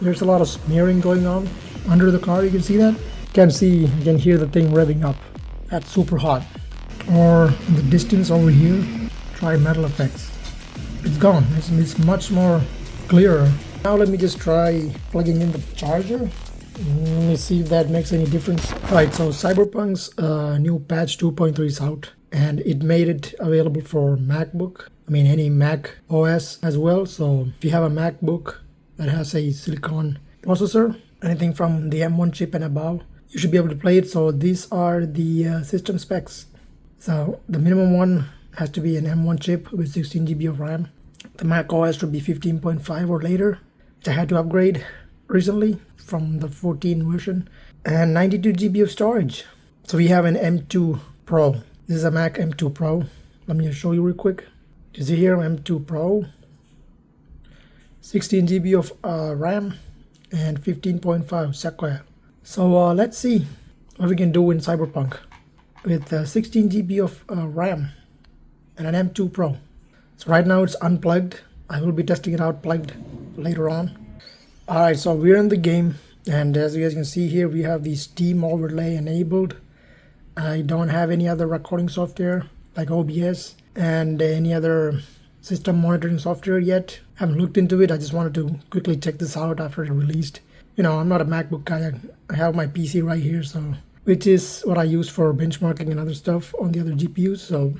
there's a lot of smearing going on under the car. You can see that. You can hear the thing revving up. That's super hot. Or in the distance over here, try MetalFX. It's gone. It's much more clearer. Now let me just try plugging in the charger. Let me see if that makes any difference. Alright, so Cyberpunk's new patch 2.3 is out, and it made it available for MacBook. Any Mac OS as well. So if you have a MacBook that has a silicon processor, anything from the M1 chip and above, you should be able to play it. So these are the system specs. So the minimum one has to be an M1 chip with 16 GB of RAM. The Mac OS should be 15.5 or later, which I had to upgrade recently from the 14 version, and 92 GB of storage. So we have an M2 Pro. This is a Mac M2 Pro. Let me just show you real quick. You see here, M2 Pro, 16 GB of RAM and 15.5 Sequioa. So let's see what we can do in Cyberpunk with 16 GB of RAM and an M2 Pro. So right now it's unplugged. I will be testing it out plugged later on. Alright, so we're in the game, and as you guys can see here, we have the Steam overlay enabled. I don't have any other recording software like OBS and any other system monitoring software yet. Haven't looked into it. I just wanted to quickly check this out after it released. I'm not a MacBook guy. I have my PC right here, so which is what I use for benchmarking and other stuff on the other GPUs. So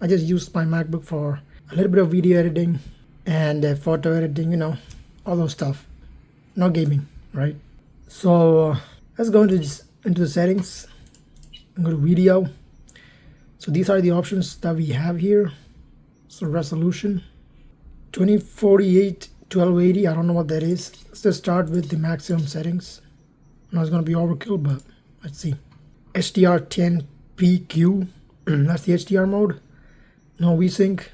I just used my MacBook for a little bit of video editing and photo editing, all those stuff. No gaming, right? So let's go into the settings and go to video. So these are the options that we have here. So resolution 2048 1280. I don't know what that is. Let's just start with the maximum settings. I know it's going to be overkill, but let's see. HDR10PQ. That's the HDR mode. No VSync.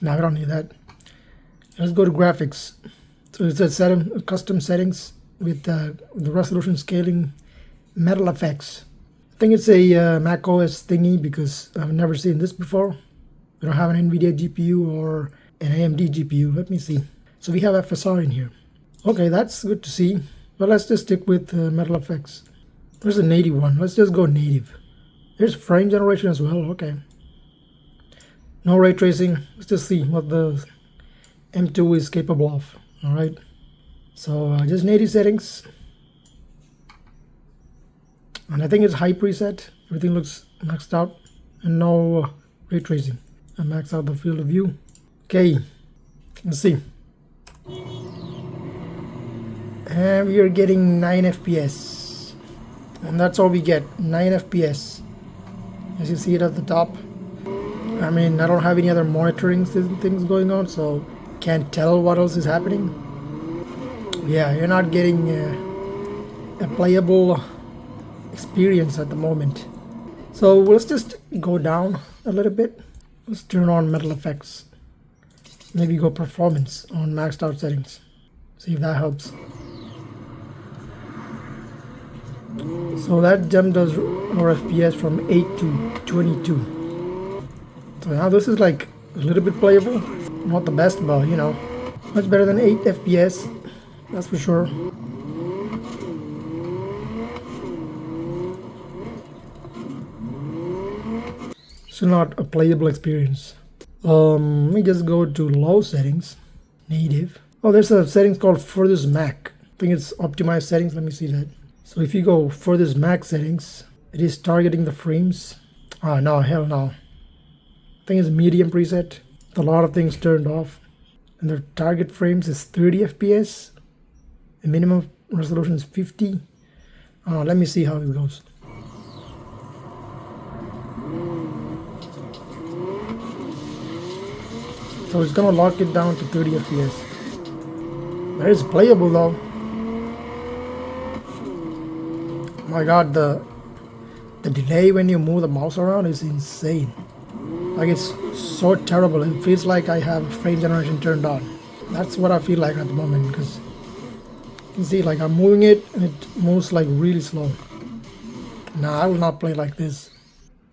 No, I don't need that. Let's go to graphics. So it's a custom settings with the resolution scaling MetalFX. I think it's a Mac OS thingy because I've never seen this before. We don't have an NVIDIA GPU or an AMD GPU. Let me see. So we have FSR in here. Okay, that's good to see. But let's just stick with MetalFX. Where's the native one? Let's just go native. There's frame generation as well. Okay. No ray tracing. Let's just see what the M2 is capable of. All right. So just native settings. And I think it's high preset. Everything looks maxed out. And no ray tracing. I max out the field of view. Okay. Let's see. And we are getting 9 FPS. And that's all we get. 9 FPS. As you see it at the top. I don't have any other monitoring things going on, so can't tell what else is happening. Yeah, you're not getting a playable experience at the moment. So let's just go down a little bit. Let's turn on MetalFX. Maybe go performance on maxed out settings. See if that helps. So that jumped our FPS from 8 to 22. So now this is like a little bit playable. Not the best, but much better than 8 FPS. That's for sure. So not a playable experience. Let me just go to low settings. Native. Oh, there's a settings called for this Mac. I think it's optimized settings. Let me see that. So if you go for this Mac settings, it is targeting the frames. Oh no, hell no. I think it's medium preset. A lot of things turned off. And the target frames is 30 FPS. The minimum resolution is 50. Let me see how it goes. So it's gonna lock it down to 30 FPS. But it's playable though. My god, the delay when you move the mouse around is insane. Like, it's so terrible. It feels like I have frame generation turned on. That's what I feel like at the moment, because you can see like I'm moving it and it moves like really slow. Nah, I will not play like this.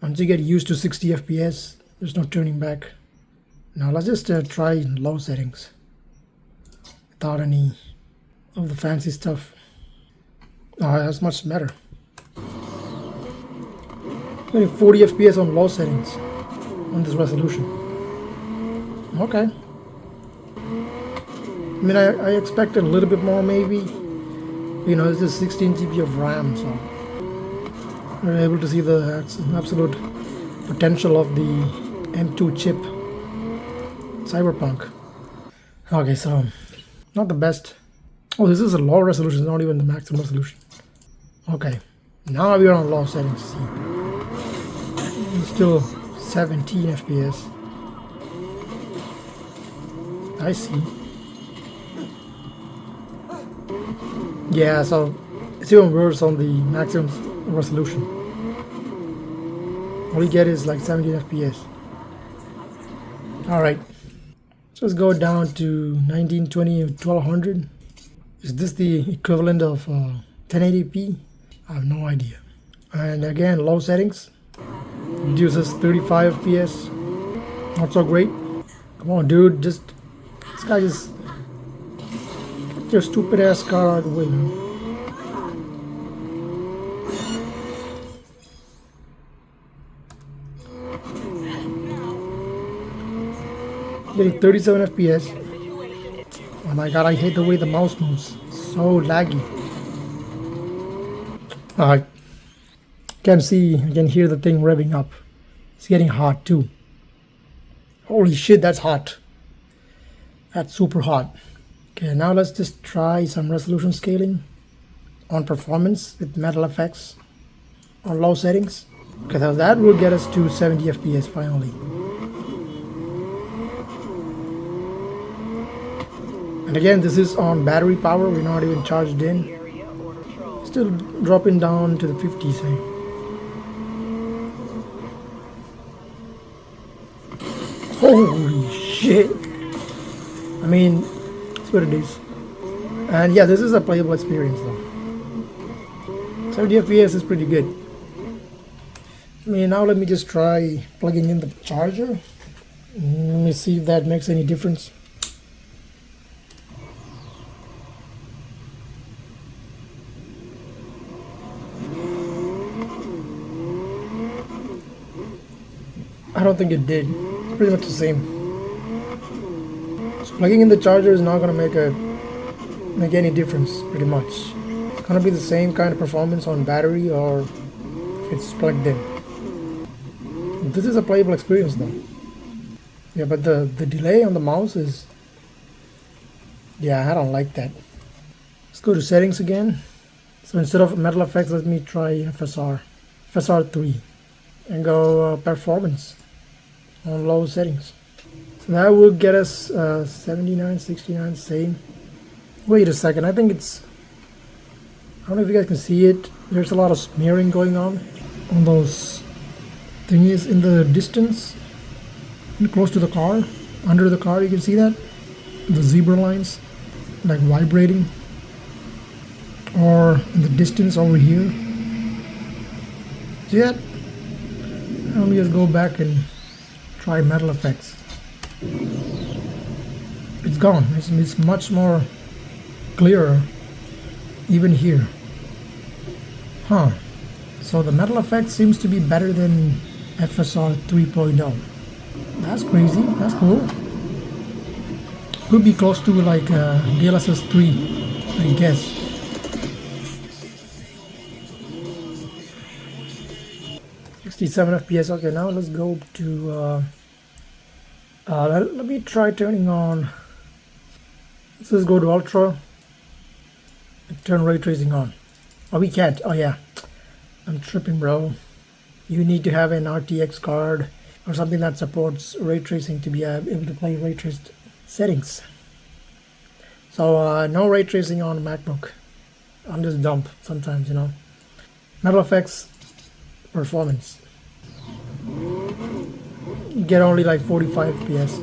Once you get used to 60 FPS, there's no turning back. Now let's just try low settings without any of the fancy stuff. Oh, that's much better. Only 40 FPS on low settings on this resolution. Okay. I mean, I expected a little bit more maybe. You know, this is 16 GB of RAM, so we're able to see the absolute potential of the M2 chip Cyberpunk. Okay, so not the best. Oh, this is a low resolution, it's not even the maximum resolution. Okay, now we're on low settings. See, it's still 17 FPS. I see. Yeah, so it's even worse on the maximum resolution. All you get is like 17 FPS. Alright, so let's go down to 1920 or 1200. Is this the equivalent of 1080p? I have no idea. And again, low settings. Reduces 35 FPS. Not so great. Come on, dude, this guy just get your stupid ass car out of the way, man. Getting 37 FPS. Oh my god, I hate the way the mouse moves. So laggy. I can see, I can hear the thing revving up. It's getting hot too. Holy shit, that's hot. That's super hot. Okay, now let's just try some resolution scaling on performance with MetalFX on low settings. Okay, so that will get us to 70 FPS finally. And again, this is on battery power, we're not even charged in. Still dropping down to the 50s. Holy shit! I mean, that's what it is. And yeah, this is a playable experience though. 70 FPS is pretty good. I mean, now let me just try plugging in the charger. Let me see if that makes any difference. I don't think it did. It's pretty much the same. So plugging in the charger is not going to make any difference, pretty much. It's going to be the same kind of performance on battery or if it's plugged in. This is a playable experience though. Yeah, but the delay on the mouse is... yeah, I don't like that. Let's go to settings again. So instead of MetalFX, let me try FSR 3 and go performance on low settings. So that will get us 79, 69, same. Wait a second, I think it's... I don't know if you guys can see it. There's a lot of smearing going on those thingies in the distance, close to the car, under the car. You can see that the zebra lines like vibrating, or in the distance over here. See that? Let me just go back and try MetalFX. It's gone. It's much more clearer even here. Huh. So the MetalFX seems to be better than FSR 3.0. That's crazy. That's cool. Could be close to like DLSS 3, I guess. .67 FPS. Okay, now let's go to let me try turning on. Let's just go to ultra and turn ray tracing on. Oh, we can't. Oh yeah, I'm tripping, bro. You need to have an RTX card or something that supports ray tracing to be able to play ray traced settings. So no ray tracing on MacBook. I'm just dumb sometimes, you know. MetalFX performance. You get only like 45 FPS.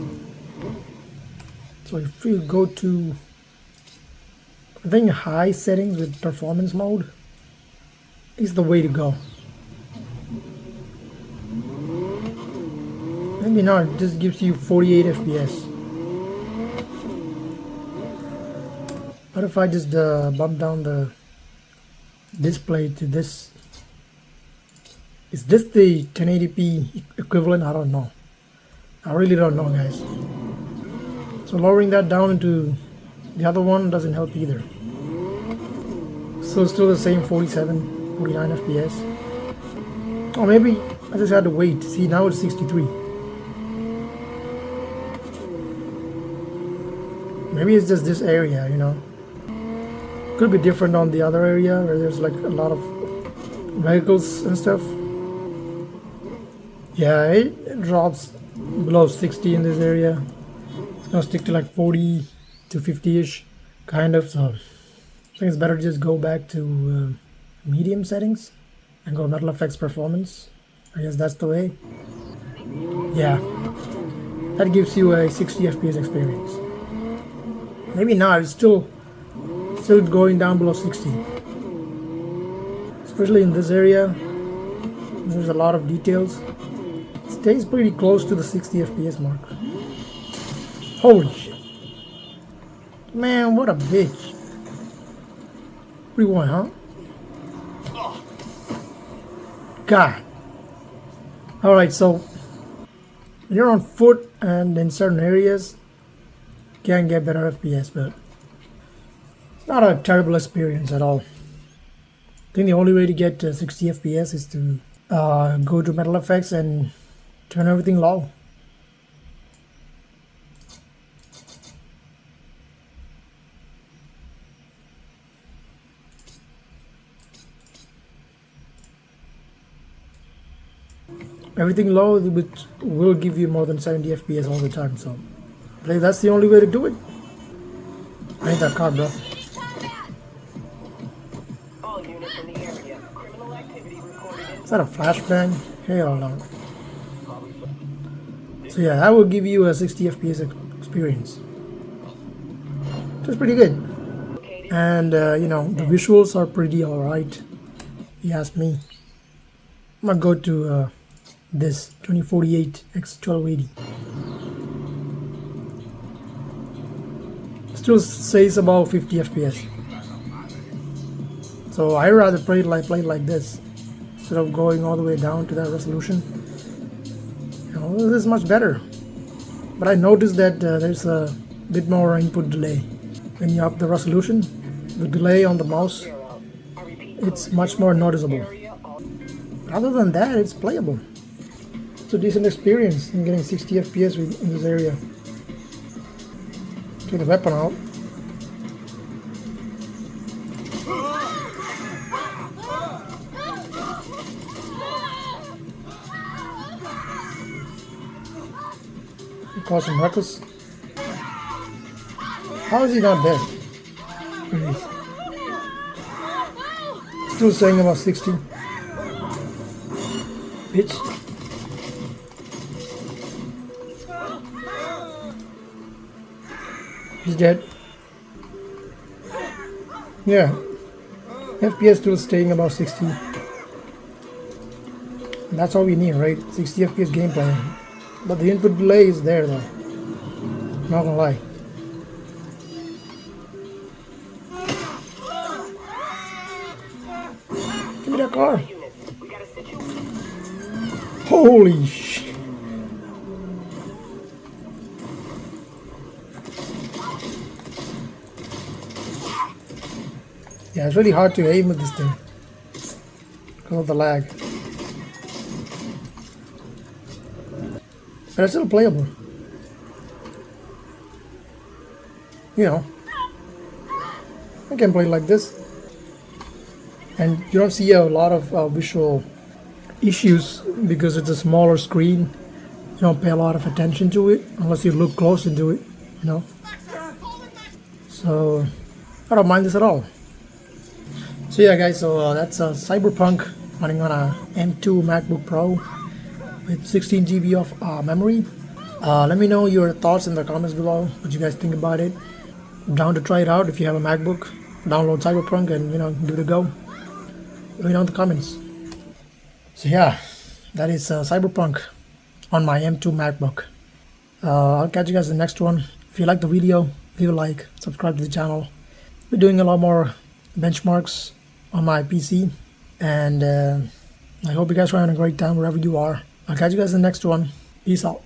So if you go to, I think high settings with performance mode is the way to go. Maybe not, it just gives you 48 FPS. What if I just bump down the display to this? Is this the 1080p equivalent? I don't know. I really don't know, guys. So lowering that down into the other one doesn't help either. So still the same 47, 49 FPS. Or maybe I just had to wait. See, now it's 63. Maybe it's just this area, you know. Could be different on the other area where there's like a lot of vehicles and stuff. Yeah, it drops below 60 in this area. It's gonna stick to like 40 to 50-ish, kind of. So I think it's better to just go back to medium settings and go MetalFX Performance. I guess that's the way. Yeah, that gives you a 60 FPS experience. Maybe now it's still going down below 60. Especially in this area, there's a lot of details. It stays pretty close to the 60 FPS mark. Holy shit. Man, what a bitch. What do you want, huh? God. Alright, so when you're on foot and in certain areas, you can get better FPS, but it's not a terrible experience at all. I think the only way to get 60 FPS is to go to MetalFX and turn everything low. Everything low, which will give you more than 70 FPS all the time, so I think that's the only way to do it. I need that card, bro. Is that a flashbang? Hell no. So yeah, that will give you a 60 FPS experience. Which is pretty good. And you know, the visuals are pretty alright, if you ask me. I'm gonna go to this 2048 x 1280. Still says about 50 FPS. So I rather play it like this instead of going all the way down to that resolution. You know, this is much better. But I noticed that there's a bit more input delay when you up the resolution. The delay on the mouse, it's much more noticeable. Other than that, it's playable. It's a decent experience in getting 60 FPS in this area. Take the weapon out. Cause some ruckus. How is he not dead? Still saying about 60. Bitch. He's dead. Yeah. FPS still staying about 60. And that's all we need, right? 60 FPS gameplay. But the input delay is there though. Not gonna lie. Give me that car. Holy shit. Yeah, it's really hard to aim with this thing because of the lag. But it's still playable. You know, I can play like this. And you don't see a lot of visual issues because it's a smaller screen. You don't pay a lot of attention to it unless you look close into it, you know. So I don't mind this at all. So yeah guys, so that's Cyberpunk running on a M2 Macbook Pro with 16 GB of memory. Let me know your thoughts in the comments below, what you guys think about it. I'm down to try it out. If you have a MacBook, download Cyberpunk and, you know, give it a go. Let me know in the comments. So yeah, that is Cyberpunk on my M2 MacBook. I'll catch you guys in the next one. If you like the video, leave a like, subscribe to the channel. be doing a lot more benchmarks on my PC, and I hope you guys are having a great time wherever you are. I'll catch you guys in the next one. Peace out.